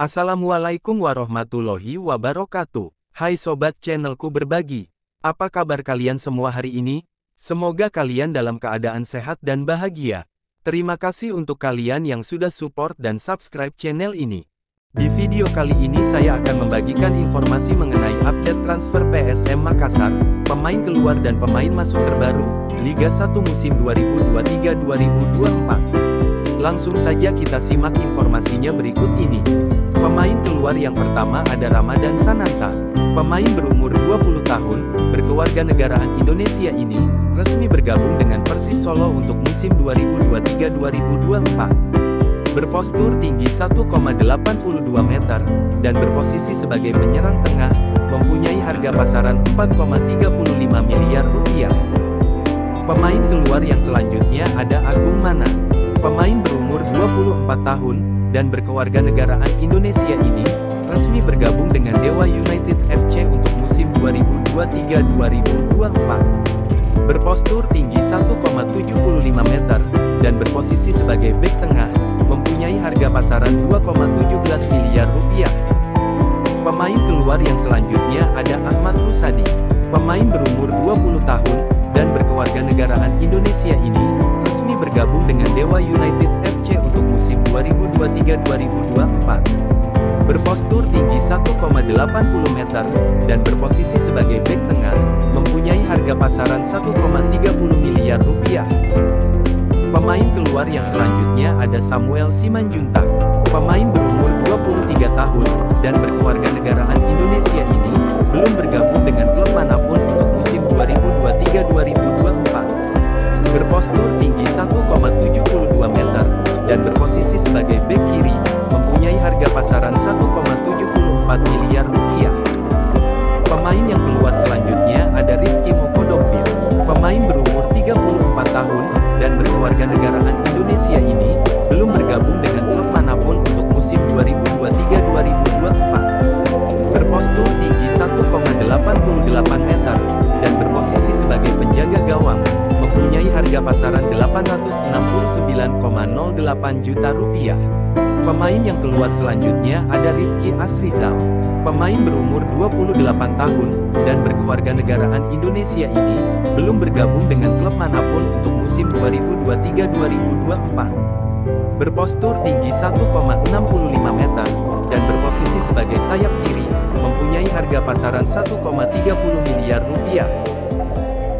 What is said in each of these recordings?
Assalamualaikum warahmatullahi wabarakatuh. Hai sobat channelku berbagi. Apa kabar kalian semua hari ini? Semoga kalian dalam keadaan sehat dan bahagia. Terima kasih untuk kalian yang sudah support dan subscribe channel ini. Di video kali ini saya akan membagikan informasi mengenai update transfer PSM Makassar, pemain keluar dan pemain masuk terbaru, Liga 1 musim 2023-2024. Langsung saja kita simak informasinya berikut ini. Pemain keluar yang pertama ada Ramadan Sananta. Pemain berumur 20 tahun, berkewarganegaraan Indonesia ini, resmi bergabung dengan Persis Solo untuk musim 2023-2024. Berpostur tinggi 1,82 meter, dan berposisi sebagai penyerang tengah, mempunyai harga pasaran 4,35 miliar rupiah. Pemain keluar yang selanjutnya ada Agung Mana. Pemain berumur 24 tahun, dan berkewarganegaraan Indonesia ini, resmi bergabung dengan Dewa United FC untuk musim 2023-2024. Berpostur tinggi 1,75 meter, dan berposisi sebagai bek tengah, mempunyai harga pasaran 2,17 miliar rupiah. Pemain keluar yang selanjutnya ada Ahmad Rusadi. Pemain berumur 20 tahun, dan berkewarganegaraan Indonesia ini, resmi bergabung dengan Dewa United FC untuk musim 2023-2024. Berpostur tinggi 1,80 meter, dan berposisi sebagai bek tengah, mempunyai harga pasaran 1,30 miliar rupiah. Pemain keluar yang selanjutnya ada Samuel Simanjuntak. Pemain berumur 23 tahun, dan berkewarganegaraan Indonesia ini, belum bergabung dengan klub manapun untuk musim 2023-2024. Berpostur tinggi 1,72 meter, dan berposisi sebagai bek kiri, mempunyai harga pasaran 1,74 miliar rupiah. Pemain yang keluar selanjutnya ada Rifki Mokodompil. Pemain berumur 34 tahun, dan berkewarganegaraan Indonesia ini, belum bergabung dengan klub manapun untuk musim 2023-2024. Berpostur tinggi 1,88 meter, dan berposisi sebagai penjaga gawang, mempunyai harga pasaran 869,08 juta rupiah. Pemain yang keluar selanjutnya ada Rifki Asrizal. Pemain berumur 28 tahun, dan berkewarganegaraan Indonesia ini, belum bergabung dengan klub manapun untuk musim 2023-2024. Berpostur tinggi 1,65 meter, dan berposisi sebagai sayap kiri, mempunyai harga pasaran 1,30 miliar rupiah.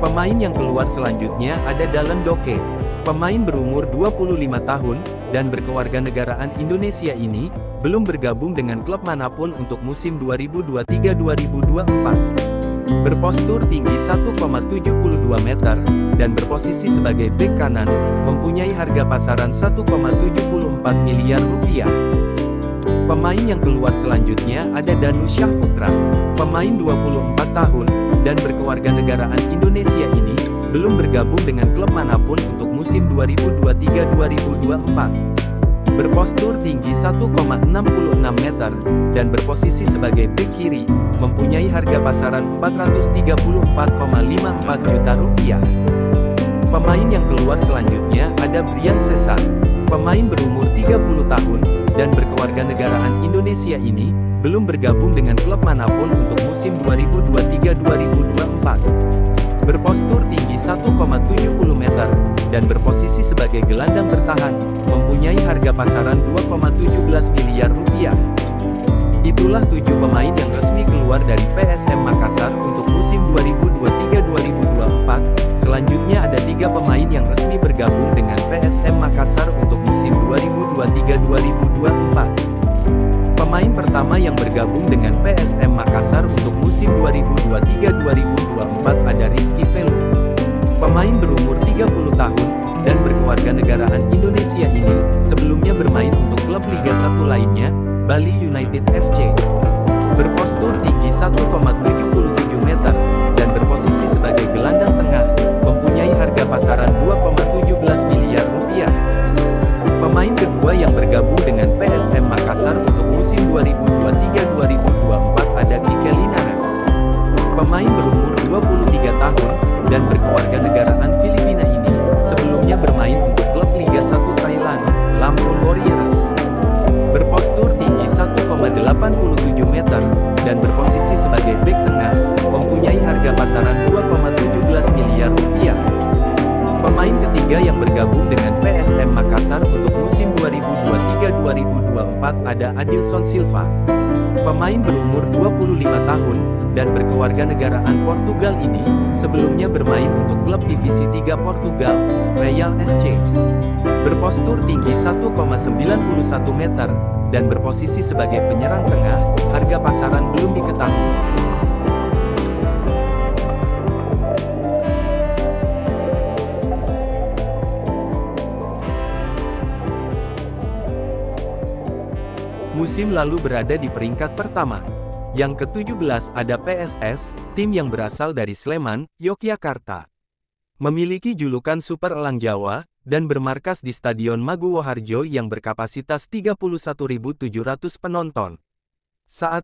Pemain yang keluar selanjutnya ada Dalen Doke. Pemain berumur 25 tahun, dan berkewarganegaraan Indonesia ini, belum bergabung dengan klub manapun untuk musim 2023-2024. Berpostur tinggi 1,72 meter, dan berposisi sebagai bek kanan, mempunyai harga pasaran 1,74 miliar rupiah. Pemain yang keluar selanjutnya ada Danu Syahputra. Pemain 24 tahun, dan berkewarganegaraan Indonesia ini, belum bergabung dengan klub manapun untuk musim 2023-2024. Berpostur tinggi 1,66 meter, dan berposisi sebagai bek kiri, mempunyai harga pasaran 434,54 juta rupiah. Pemain yang keluar selanjutnya ada Brian Cesar. Pemain berumur 30 tahun, dan berkewarganegaraan Indonesia ini, belum bergabung dengan klub manapun untuk musim 2023-2024. Berpostur tinggi 1,70 meter, dan berposisi sebagai gelandang bertahan, mempunyai harga pasaran 2,17 miliar rupiah. Itulah 7 pemain yang resmi keluar dari PSM Makassar untuk musim 2023-2024. Selanjutnya ada 3 pemain yang resmi bergabung dengan PSM Makassar untuk musim 2023-2024. Pemain pertama yang bergabung dengan PSM Makassar untuk musim 2023-2024 ada Rizky Velu. Pemain berumur 30 tahun, dan berkewarganegaraan Indonesia ini, sebelumnya bermain untuk klub Liga 1 lainnya, Bali United FC. Berpostur tinggi 1,77 meter, dan berposisi sebagai gelandang tengah, mempunyai harga pasaran 2,17 miliar rupiah. Pemain kedua yang bergabung dengan PSM Makassar untuk musim 2023-2024 ada Kike Linares. Pemain berumur 23 tahun, dan berkewarganegaraan Filipina ini, sebelumnya bermain untuk klub Liga 1 Thailand, Lampung Warriors. Berpostur tinggi 1,76 87 meter, dan berposisi sebagai bek tengah, mempunyai harga pasaran 2,17 miliar rupiah. Pemain ketiga yang bergabung dengan PSM Makassar untuk musim 2023-2024 ada Adilson Silva. Pemain berumur 25 tahun, dan berkewarganegaraan Portugal ini, sebelumnya bermain untuk klub Divisi 3 Portugal, Real SC. Berpostur tinggi 1,91 meter, dan berposisi sebagai penyerang tengah, harga pasaran belum diketahui. Musim lalu berada di peringkat pertama. Yang ke-17 ada PSS, tim yang berasal dari Sleman, Yogyakarta. Memiliki julukan Super Elang Jawa, dan bermarkas di Stadion Maguwo Harjo yang berkapasitas 31.700 penonton. Saat